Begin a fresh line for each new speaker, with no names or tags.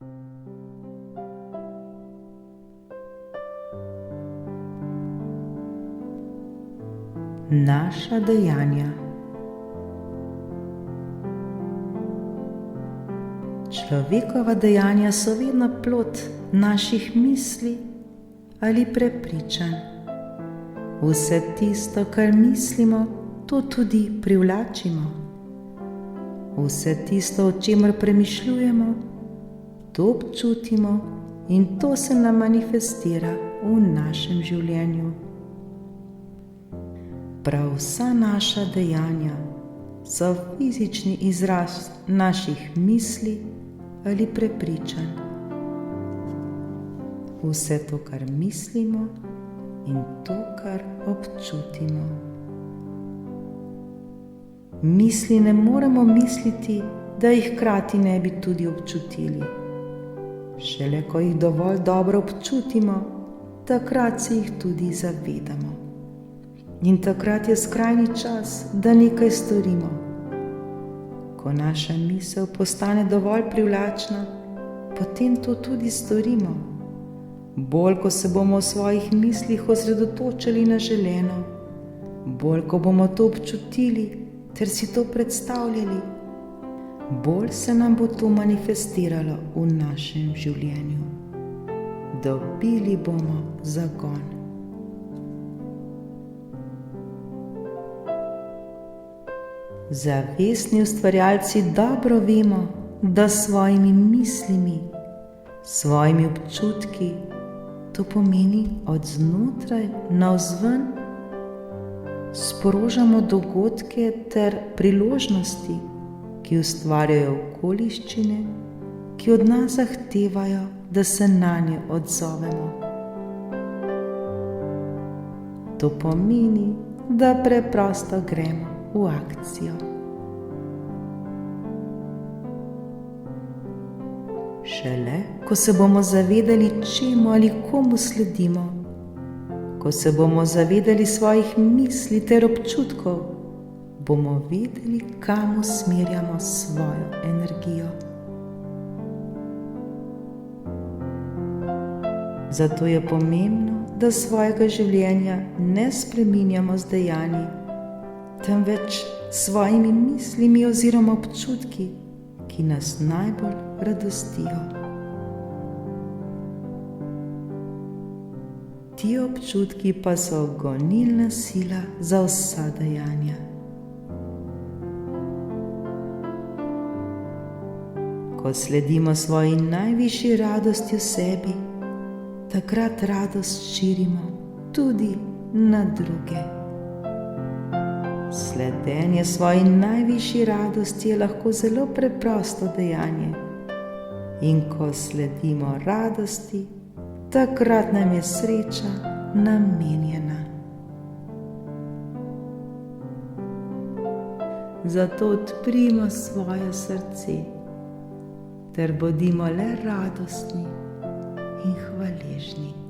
Naša dejanja. Človekova dejanja so vedno plod naših misli ali prepričanj. Vse tisto, kar mislimo, to tudi privlačimo. Vse tisto, o čemer premišljujemo, to občutimo in to se nam manifestira v našem življenju. Prav vsa naša dejanja so fizični izraz naših misli ali prepričanj. Vse to, kar mislimo in to, kar občutimo. Misli ne moremo misliti, da jih hkrati ne bi tudi občutili. Šele ko jih dovolj dobro občutimo, takrat se jih tudi zavedamo. In takrat je skrajni čas, da nekaj storimo. Ko naša misel postane dovolj privlačna, potem to tudi storimo. Bolj, ko se bomo v svojih mislih osredotočili na želeno, bolj, ko bomo to občutili ter si to predstavljali, bolj se nam bo to manifestiralo v našem življenju. Dobili bomo zagon. Zavestni ustvarjalci dobro vemo, da s svojimi mislimi, svojimi občutki, to pomeni od znotraj navzven, sprožamo dogodke ter priložnosti, ki ustvarjajo okoliščine, ki od nas zahtevajo, da se nanje odzovemo. To pomeni, da preprosto gremo v akcijo. Šele, ko se bomo zavedali, čemu ali komu sledimo, ko se bomo zavedali svojih misli ter občutkov, bomo vedeli, kam usmerjamo svojo energijo. Zato je pomembno, da svojega življenja ne spreminjamo z dejanji, temveč svojimi mislimi oziroma občutki, ki nas najbolj radostijo. Ti občutki pa so gonilna sila za vsa dejanja. Ko sledimo svoji najvišji radosti v sebi, takrat radost širimo tudi na druge. Sledenje svoji najvišji radosti je lahko zelo preprosto dejanje. In ko sledimo radosti, takrat nam je sreča namenjena. Zato odprimo svoje srce ter bodimo le radostni in hvaležni.